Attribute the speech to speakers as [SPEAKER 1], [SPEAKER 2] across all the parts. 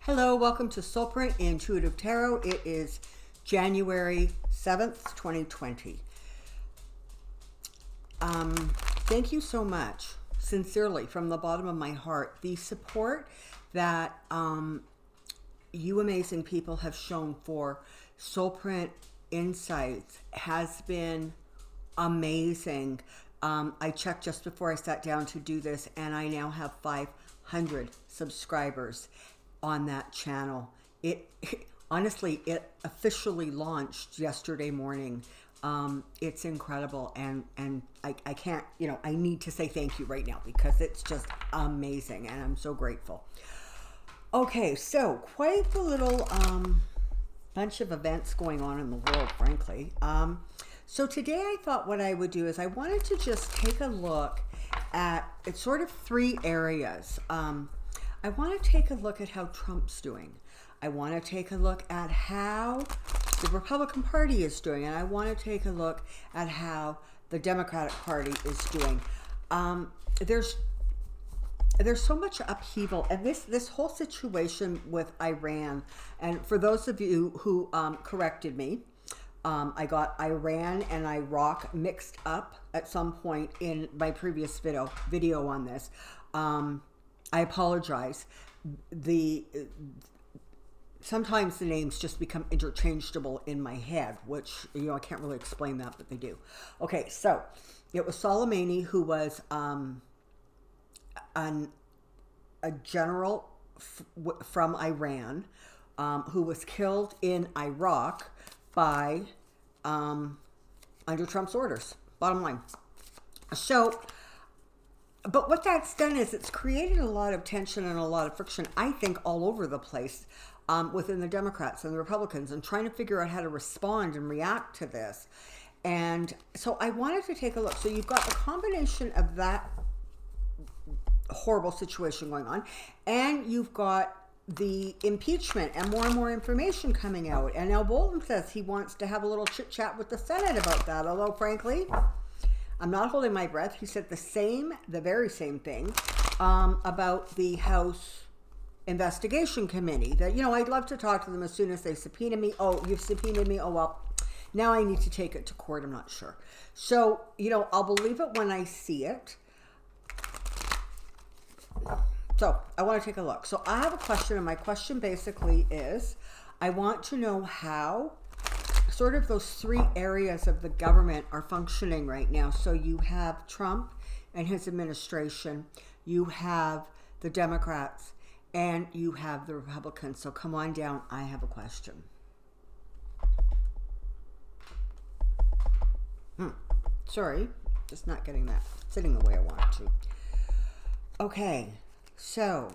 [SPEAKER 1] Hello, welcome to Soulprint Intuitive Tarot. It is January 7th, 2020. Thank you so much, sincerely, from the bottom of my heart. The support that you amazing people have shown for Soulprint Insights has been amazing. I checked just before I sat down to do this, and I now have 500 subscribers on that channel. Honestly, it officially launched yesterday morning. It's incredible, and I can't, I need to say thank you right now because it's just amazing, and I'm so grateful. Okay, so quite the little bunch of events going on in the world, frankly. So today I thought what I would do is I wanted to just take a look at, it's sort of three areas. I want to take a look at how Trump's doing. I want to take a look at how the Republican Party is doing, and I want to take a look at how the Democratic Party is doing. There's so much upheaval, and this whole situation with Iran, and for those of you who corrected me, I got Iran and Iraq mixed up at some point in my previous video on this. I apologize. Sometimes the names just become interchangeable in my head, which, I can't really explain that, but they do. Okay, so it was Soleimani, who was a general from Iran, who was killed in Iraq by under Trump's orders. Bottom line. So, but what that's done is it's created a lot of tension and a lot of friction, I think, all over the place within the Democrats and the Republicans, and trying to figure out how to respond and react to this. And so I wanted to take a look. So you've got a combination of that horrible situation going on, and you've got the impeachment and more information coming out. And now Bolton says he wants to have a little chit chat with the Senate about that, although frankly, I'm not holding my breath. He said the very same thing about the House Investigation Committee. That, I'd love to talk to them as soon as they subpoena me. Oh, you've subpoenaed me? Oh, well, now I need to take it to court. I'm not sure. So, I'll believe it when I see it. So, I want to take a look. So, I have a question, and my question basically is, I want to know how sort of those three areas of the government are functioning right now. So you have Trump and his administration, you have the Democrats, and you have the Republicans. So come on down, I have a question. Sorry, just not getting that sitting the way I want it to. Okay, so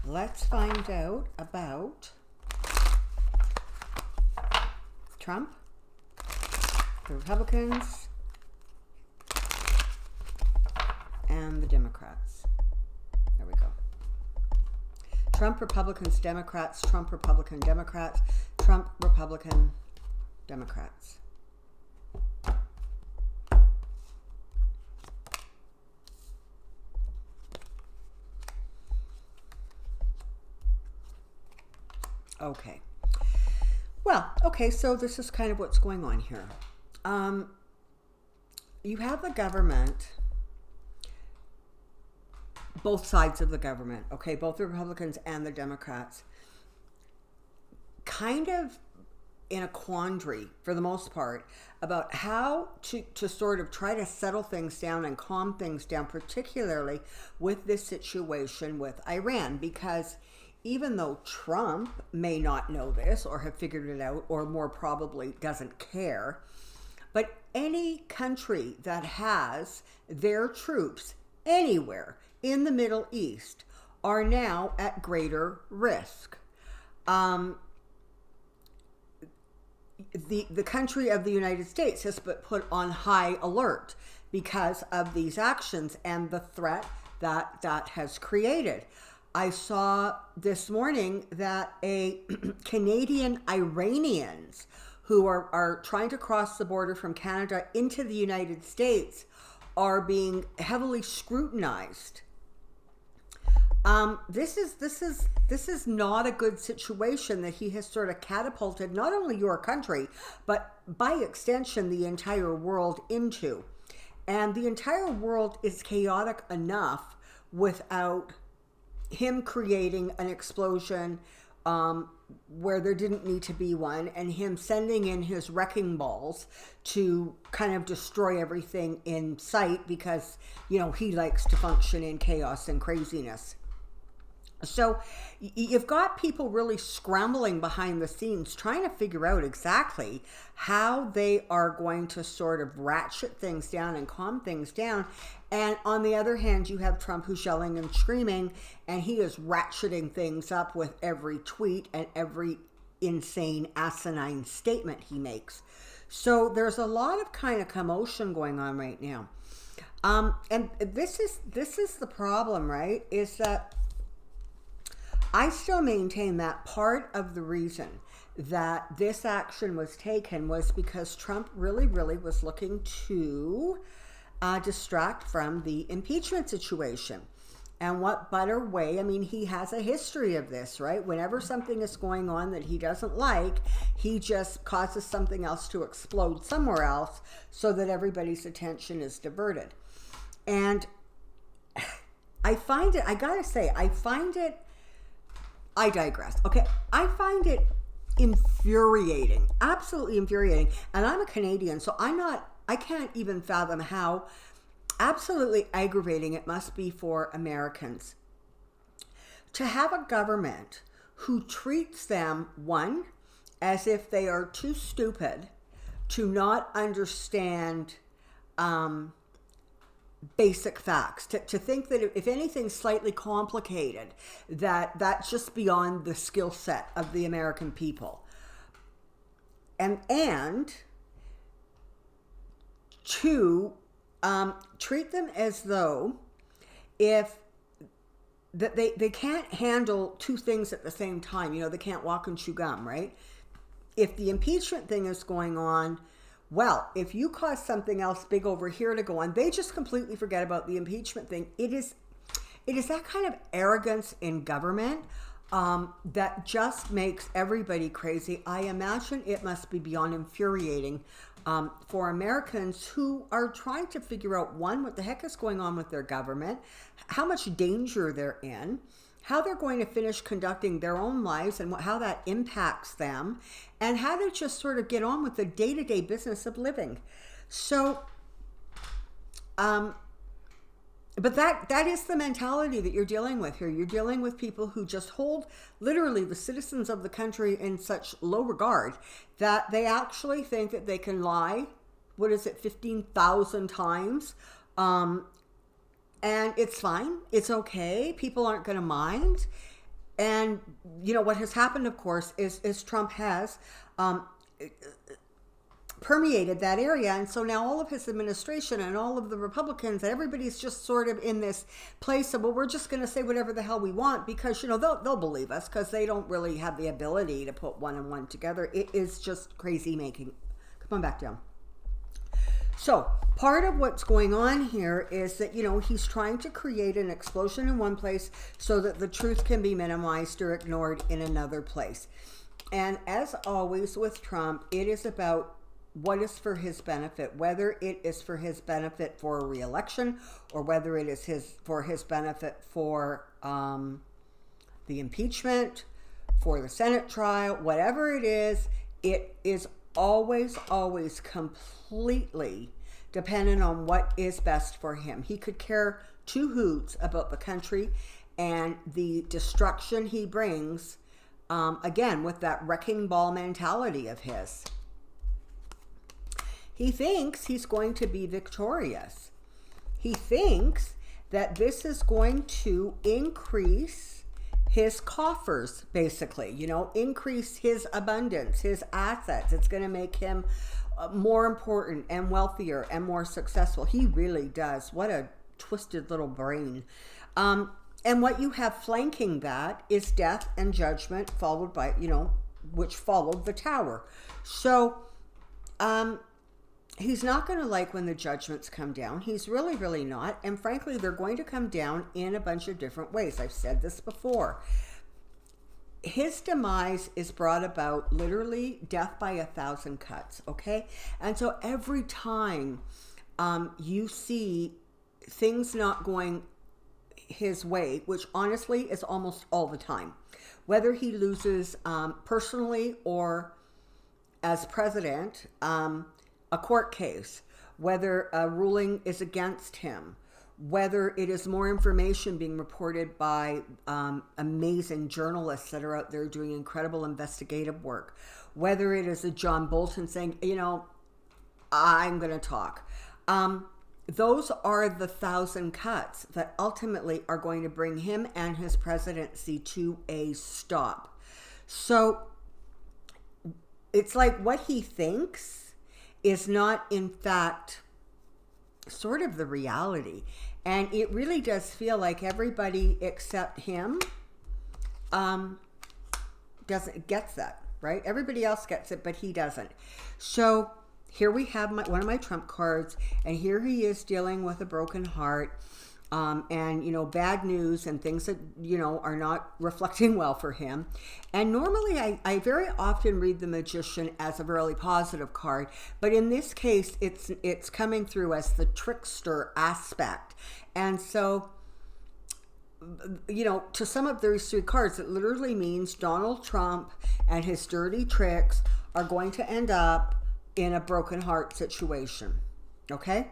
[SPEAKER 1] let's find out about Trump, the Republicans, and the Democrats. There we go. Trump, Republicans, Democrats, Trump, Republican, Democrats, Trump, Republican, Democrats. Okay. Well, okay, so this is kind of what's going on here. You have the government, both sides of the government, okay, both the Republicans and the Democrats, kind of in a quandary, for the most part, about how to sort of try to settle things down and calm things down, particularly with this situation with Iran, because even though Trump may not know this or have figured it out, or more probably doesn't care, but any country that has their troops anywhere in the Middle East are now at greater risk. The country of the United States has been put on high alert because of these actions and the threat that has created. I saw this morning that Canadian Iranians who are trying to cross the border from Canada into the United States are being heavily scrutinized This is not a good situation that he has sort of catapulted not only your country, but by extension the entire world into. And the entire world is chaotic enough without him creating an explosion where there didn't need to be one, and him sending in his wrecking balls to kind of destroy everything in sight because, he likes to function in chaos and craziness. So you've got people really scrambling behind the scenes trying to figure out exactly how they are going to sort of ratchet things down and calm things down. And on the other hand, you have Trump who's yelling and screaming, and he is ratcheting things up with every tweet and every insane, asinine statement he makes. So there's a lot of kind of commotion going on right now. And this is the problem, right? Is that I still maintain that part of the reason that this action was taken was because Trump really, really was looking to distract from the impeachment situation. And what better way? I mean, he has a history of this, right? Whenever something is going on that he doesn't like, he just causes something else to explode somewhere else so that everybody's attention is diverted. And I find it, I digress. Okay, I find it infuriating, absolutely infuriating. And I'm a Canadian, so I can't even fathom how absolutely aggravating it must be for Americans to have a government who treats them, one, as if they are too stupid to not understand basic facts, to think that if anything's slightly complicated, that's just beyond the skill set of the American people. And to treat them as though if that they can't handle two things at the same time. They can't walk and chew gum, right? If the impeachment thing is going on, well, if you cause something else big over here to go on, they just completely forget about the impeachment thing. It is that kind of arrogance in government that just makes everybody crazy. I imagine it must be beyond infuriating for Americans who are trying to figure out, one, what the heck is going on with their government, how much danger they're in, how they're going to finish conducting their own lives and how that impacts them, and how to just sort of get on with the day-to-day business of living. So, but that is the mentality that you're dealing with here. You're dealing with people who just hold literally the citizens of the country in such low regard that they actually think that they can lie, 15,000 times, and it's fine. It's okay. People aren't going to mind. And, what has happened, of course, is Trump has permeated that area. And so now all of his administration and all of the Republicans, everybody's just sort of in this place of, well, we're just going to say whatever the hell we want because, they'll believe us because they don't really have the ability to put one and one together. It is just crazy making. Come on back down. So part of what's going on here is that, he's trying to create an explosion in one place so that the truth can be minimized or ignored in another place. And as always with Trump, it is about what is for his benefit, whether it is for his benefit for a re-election or whether it is for his benefit for the impeachment, for the Senate trial, whatever it is always completely dependent on what is best for him. He could care two hoots about the country and the destruction he brings, again, with that wrecking ball mentality of his. He thinks he's going to be victorious. He thinks that this is going to increase his coffers, basically, increase his abundance, his assets. It's going to make him more important and wealthier and more successful. He really does. What a twisted little brain. And what you have flanking that is death and judgment, followed by, which followed the tower. So he's not going to like when the judgments come down. He's really, really not. And frankly, they're going to come down in a bunch of different ways. I've said this before. His demise is brought about literally death by 1,000 cuts, okay? And so every time you see things not going his way, which honestly is almost all the time, whether he loses personally or as president, a court case, whether a ruling is against him, whether it is more information being reported by amazing journalists that are out there doing incredible investigative work, whether it is a John Bolton saying, you know, I'm going to talk. Those are the 1,000 cuts that ultimately are going to bring him and his presidency to a stop. So it's like what he thinks is not, in fact, sort of the reality. And it really does feel like everybody except him gets that, right? Everybody else gets it, but he doesn't. So here we have one of my trump cards, and here he is dealing with a broken heart, and, you know, bad news and things that, you know, are not reflecting well for him. And normally I very often read the Magician as a really positive card, but in this case, it's coming through as the trickster aspect. And so, you know, to sum up these three cards, it literally means Donald Trump and his dirty tricks are going to end up in a broken heart situation, okay?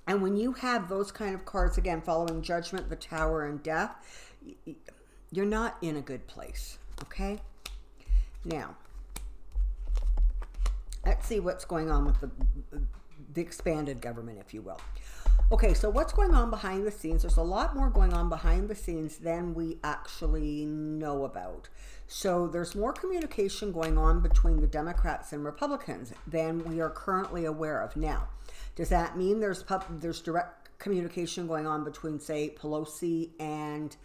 [SPEAKER 1] And when you have those kind of cards, again, following Judgment, the Tower, and Death, you're not in a good place, okay? Now, let's see what's going on with the expanded government, if you will. Okay, so what's going on behind the scenes? There's a lot more going on behind the scenes than we actually know about. So there's more communication going on between the Democrats and Republicans than we are currently aware of. Now, does that mean there's direct communication going on between, say, Pelosi and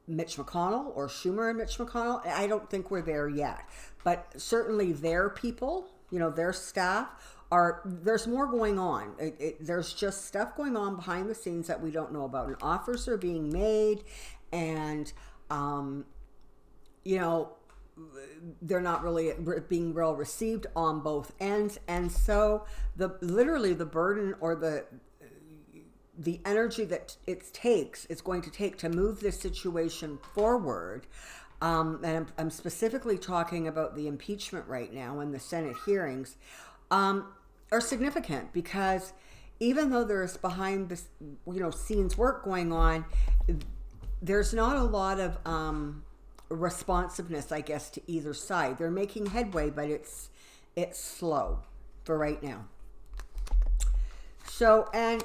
[SPEAKER 1] Mitch McConnell, or Schumer and Mitch McConnell? I don't think we're there yet. But certainly their people, you know, their staff, there's more going on. There's just stuff going on behind the scenes that we don't know about. And offers are being made, and you know, they're not really being well received on both ends. And so literally the burden or the energy that it's going to take to move this situation forward. And I'm specifically talking about the impeachment right now and the Senate hearings, are significant, because even though there's behind the, you know, scenes work going on, there's not a lot of responsiveness, I guess, to either side. They're making headway, but it's slow for right now. So, and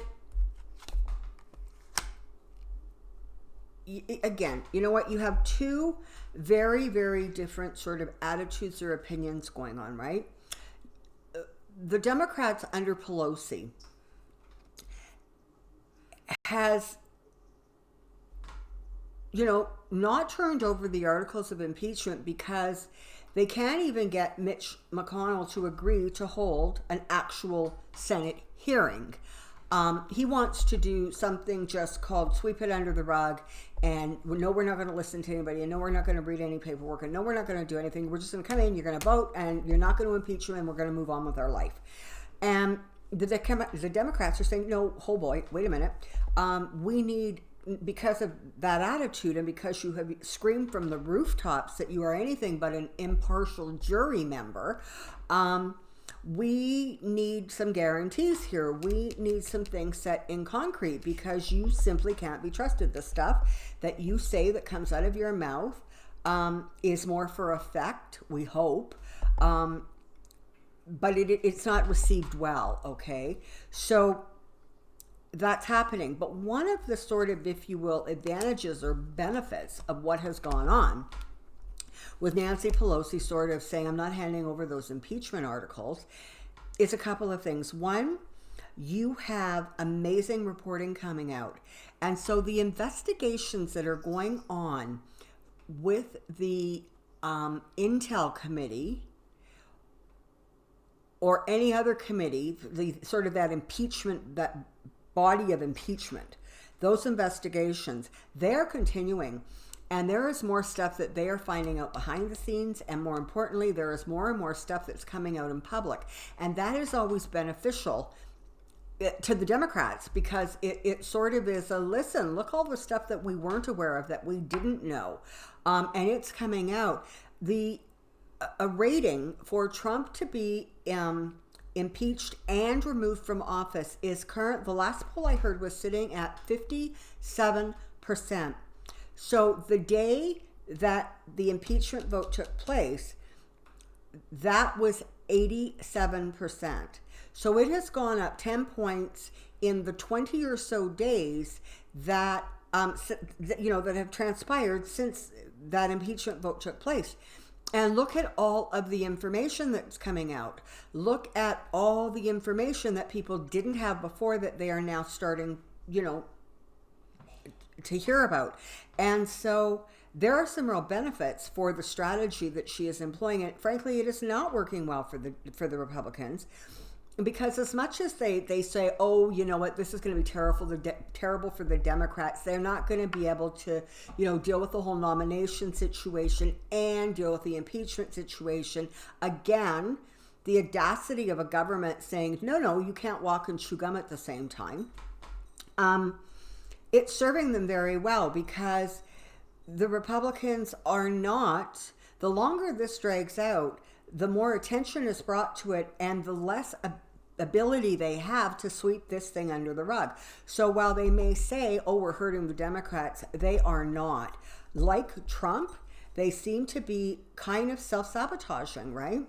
[SPEAKER 1] again, you know what? You have two very, very different sort of attitudes or opinions going on, right? The Democrats under Pelosi has, you know, not turned over the articles of impeachment because they can't even get Mitch McConnell to agree to hold an actual Senate hearing. He wants to do something just called sweep it under the rug, and no, we're not going to listen to anybody, and no, we're not going to read any paperwork, and no, we're not going to do anything. We're just going to come in, you're going to vote, and you're not going to impeach him, and we're going to move on with our life. And the Democrats are saying, no, oh boy, wait a minute. We need, because of that attitude, and because you have screamed from the rooftops that you are anything but an impartial jury member, we need some guarantees here. We need some things set in concrete, because you simply can't be trusted. The stuff that you say that comes out of your mouth is more for effect, we hope, but it's not received well, okay? So that's happening. But one of the sort of, if you will, advantages or benefits of what has gone on with Nancy Pelosi sort of saying, I'm not handing over those impeachment articles, is a couple of things. One, you have amazing reporting coming out. And so the investigations that are going on with the Intel Committee, or any other committee, the sort of that impeachment, that body of impeachment, those investigations, they're continuing. And there is more stuff that they are finding out behind the scenes. And more importantly, there is more and more stuff that's coming out in public. And that is always beneficial to the Democrats, because it sort of is a listen, look all the stuff that we weren't aware of, that we didn't know. And it's coming out. A rating for Trump to be impeached and removed from office is current. The last poll I heard was sitting at 57%. So the day that the impeachment vote took place, that was 87%. So it has gone up 10 points in the 20 or so days that that have transpired since that impeachment vote took place. And look at all of the information that's coming out. Look at all the information that people didn't have before that they are now starting, to hear about. And so there are some real benefits for the strategy that she is employing. And frankly, it is not working well for the Republicans. Because as much as they say, oh, you know what, this is going to be terrible for the Democrats, they're not going to be able to, deal with the whole nomination situation and deal with the impeachment situation. Again, the audacity of a government saying, no, you can't walk and chew gum at the same time. It's serving them very well, because the Republicans are not, the longer this drags out, the more attention is brought to it and the less ability they have to sweep this thing under the rug. So while they may say, oh, we're hurting the Democrats, they are not. Like Trump, they seem to be kind of self-sabotaging, right?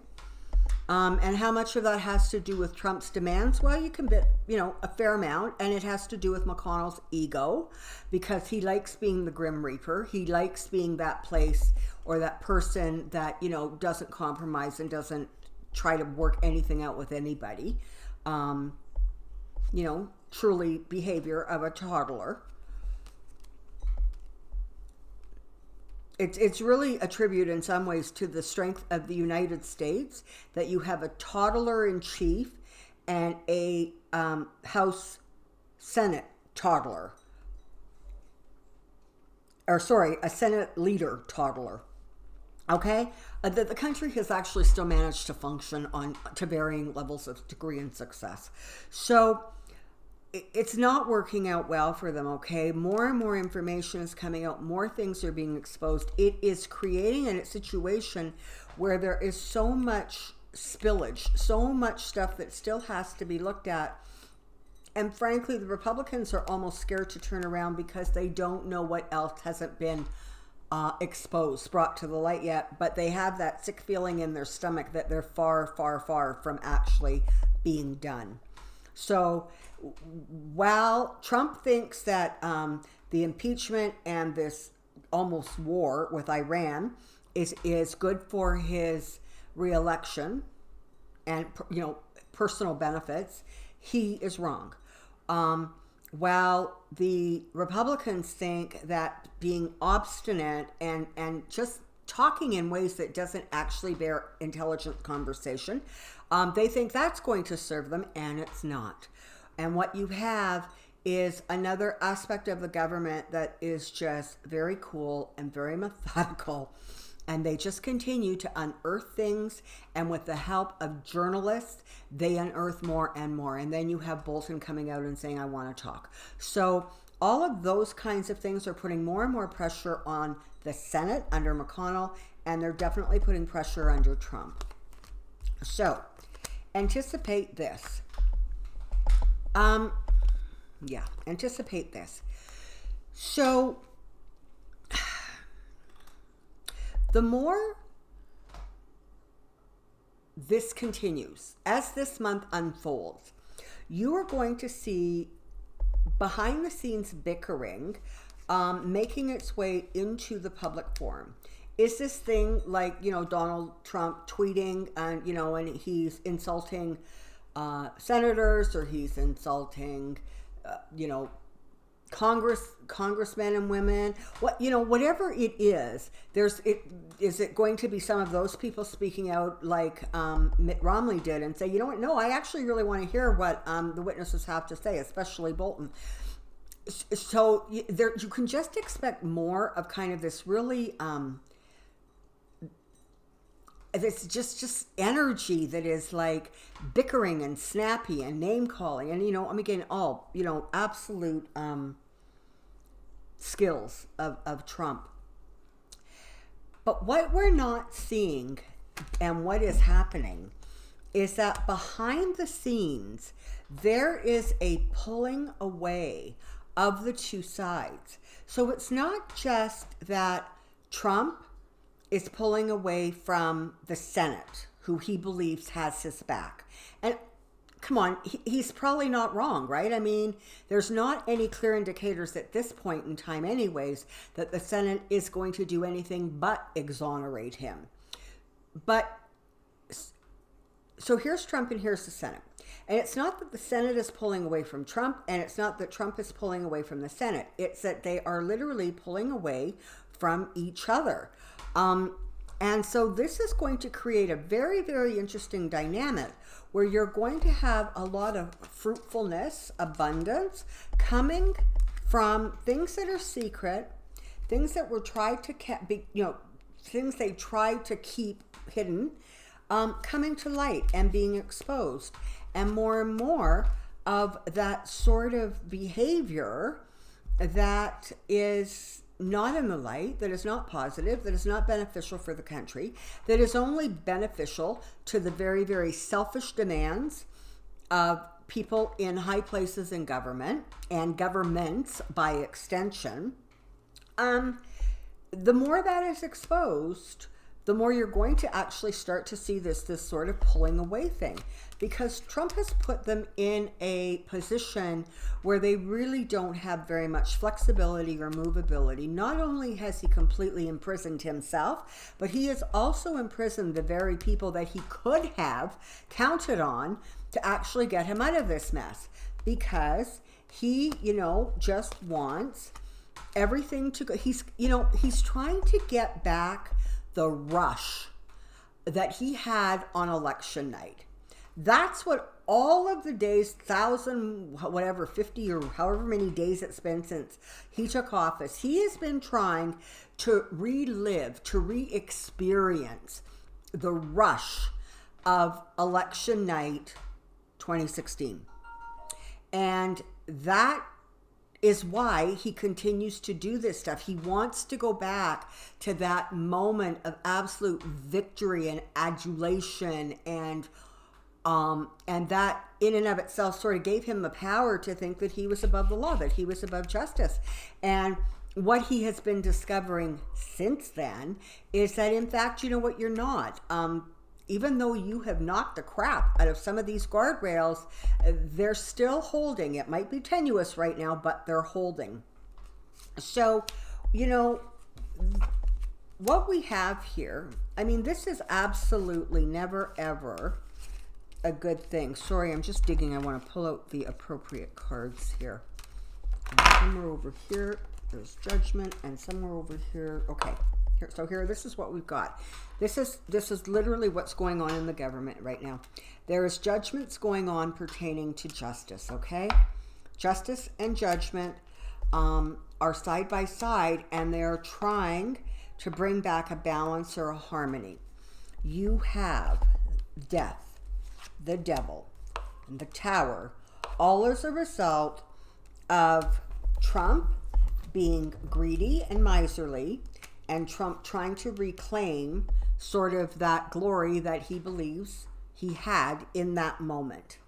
[SPEAKER 1] And how much of that has to do with Trump's demands? Well, you can bet, a fair amount. And it has to do with McConnell's ego, because he likes being the Grim Reaper. He likes being that place or that person that, doesn't compromise and doesn't try to work anything out with anybody. Truly behavior of a toddler. It's really a tribute in some ways to the strength of the United States that you have a toddler in chief and a House Senate toddler. A Senate leader toddler. Okay? The country has actually still managed to function to varying levels of degree and success. So it's not working out well for them, okay? More and more information is coming out. More things are being exposed. It is creating a situation where there is so much spillage, so much stuff that still has to be looked at. And frankly, the Republicans are almost scared to turn around because they don't know what else hasn't been exposed, brought to the light yet. But they have that sick feeling in their stomach that they're far, far, far from actually being done. So while Trump thinks that the impeachment and this almost war with Iran is good for his reelection and personal benefits, he is wrong. While the Republicans think that being obstinate and just talking in ways that doesn't actually bear intelligent conversation, they think that's going to serve them, and it's not. And what you have is another aspect of the government that is just very cool and very methodical. And they just continue to unearth things. And with the help of journalists, they unearth more and more. And then you have Bolton coming out and saying, I want to talk. So all of those kinds of things are putting more and more pressure on the Senate under McConnell. And they're definitely putting pressure under Trump. So anticipate this. Anticipate this. So the more this continues, as this month unfolds, you are going to see behind the scenes bickering making its way into the public forum. Is this thing like, Donald Trump tweeting and, and he's insulting senators, or he's insulting, congressmen and women, whatever it is, is it going to be some of those people speaking out like Mitt Romney did and say, you know what, no, I actually really want to hear what the witnesses have to say, especially Bolton. So you can just expect more of kind of this really it's just energy that is like bickering and snappy and name calling, and again, all absolute skills of Trump. But what we're not seeing and what is happening is that behind the scenes there is a pulling away of the two sides. So it's not just that Trump is pulling away from the Senate, who he believes has his back. And come on, he's probably not wrong, right? I mean, there's not any clear indicators at this point in time anyways that the Senate is going to do anything but exonerate him. But so here's Trump and here's the Senate. And it's not that the Senate is pulling away from Trump, and it's not that Trump is pulling away from the Senate. It's that they are literally pulling away from each other. And so this is going to create a very, very interesting dynamic where you're going to have a lot of fruitfulness, abundance coming from things that are secret, things that were tried to things they tried to keep hidden, coming to light and being exposed. And more of that sort of behavior that is not in the light, that is not positive, that is not beneficial for the country, that is only beneficial to the very, very selfish demands of people in high places in government and governments by extension. The more that is exposed, the more you're going to actually start to see this sort of pulling away thing, because Trump has put them in a position where they really don't have very much flexibility or movability. Not only has he completely imprisoned himself, but he has also imprisoned the very people that he could have counted on to actually get him out of this mess, because he, just wants everything to go. He's trying to get back the rush that he had on election night. That's what all of the days, 50 or however many days it's been since he took office, he has been trying to relive, to re-experience the rush of election night 2016. And that is why he continues to do this stuff. He wants to go back to that moment of absolute victory and adulation, and that in and of itself sort of gave him the power to think that he was above the law, that he was above justice. And what he has been discovering since then is that, in fact, you know what, you're not. Even though you have knocked the crap out of some of these guardrails, they're still holding. It might be tenuous right now, but they're holding. So, what we have here, I mean, this is absolutely never, ever a good thing. Sorry, I'm just digging. I want to pull out the appropriate cards here. And somewhere over here, there's judgment, and somewhere over here, okay. This is what we've got. This is literally what's going on in the government right now. There is judgments going on pertaining to justice, okay? Justice and judgment are side by side, and they're trying to bring back a balance or a harmony. You have death, the devil, and the tower, all as a result of Trump being greedy and miserly, and Trump trying to reclaim sort of that glory that he believes he had in that moment.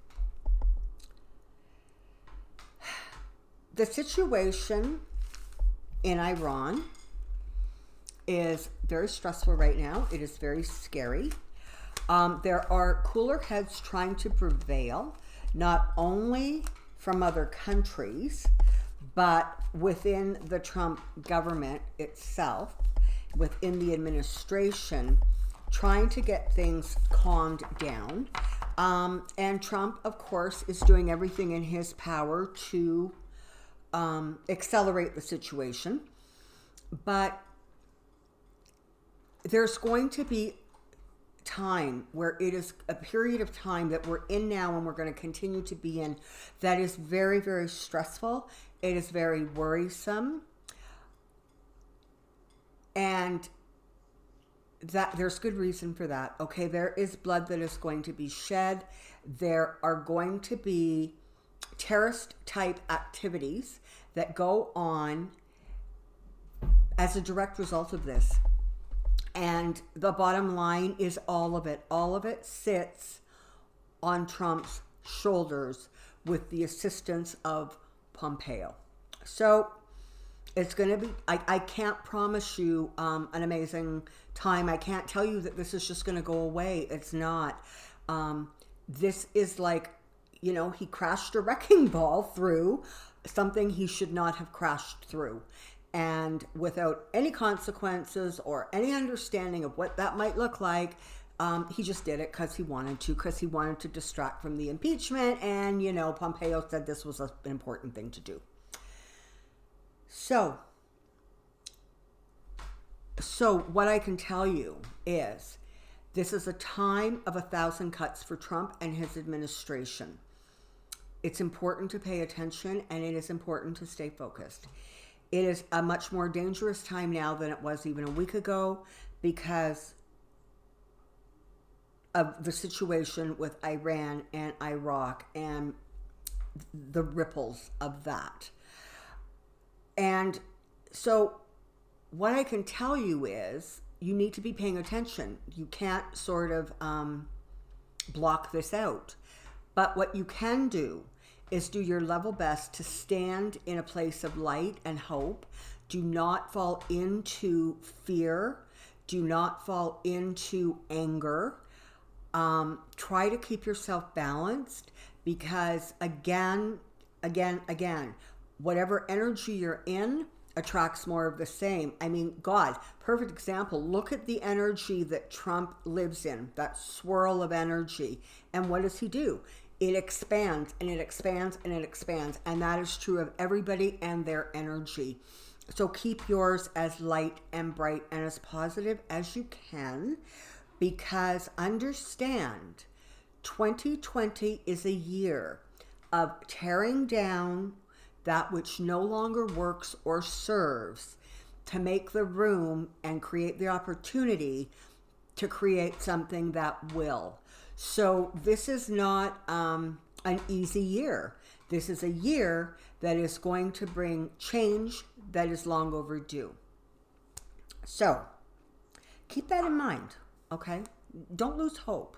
[SPEAKER 1] The situation in Iran is very stressful right now. It is very scary. There are cooler heads trying to prevail, not only from other countries, but within the Trump government itself, within the administration, trying to get things calmed down. And Trump, of course, is doing everything in his power to accelerate the situation. But there's going to be time where it is a period of time that we're in now and we're going to continue to be in that is very, very stressful. It is very worrisome. And that there's good reason for that. Okay, there is blood that is going to be shed. There are going to be terrorist type activities that go on as a direct result of this. And the bottom line is all of it. All of it sits on Trump's shoulders with the assistance of Pompeo. So it's going to be, I can't promise you an amazing time. I can't tell you that this is just going to go away. It's not. This is like, you know, he crashed a wrecking ball through something he should not have crashed through. And without any consequences or any understanding of what that might look like, he just did it because he wanted to distract from the impeachment. And, you know, Pompeo said this was an important thing to do. So what I can tell you is this is a time of 1,000 cuts for Trump and his administration. It's important to pay attention, and it is important to stay focused. It is a much more dangerous time now than it was even a week ago because of the situation with Iran and Iraq and the ripples of that. And so what I can tell you is you need to be paying attention. You can't sort of block this out. But what you can do is do your level best to stand in a place of light and hope. Do not fall into fear. Do not fall into anger. Try to keep yourself balanced because again, whatever energy you're in attracts more of the same. I mean, God, perfect example. Look at the energy that Trump lives in, that swirl of energy. And what does he do? It expands and it expands and it expands. And that is true of everybody and their energy. So keep yours as light and bright and as positive as you can, because understand 2020 is a year of tearing down that which no longer works or serves to make the room and create the opportunity to create something that will. So this is not an easy year. This is a year that is going to bring change that is long overdue. So keep that in mind, okay? Don't lose hope.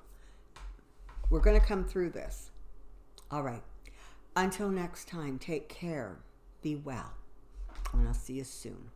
[SPEAKER 1] We're going to come through this. All right. Until next time, take care, be well, and I'll see you soon.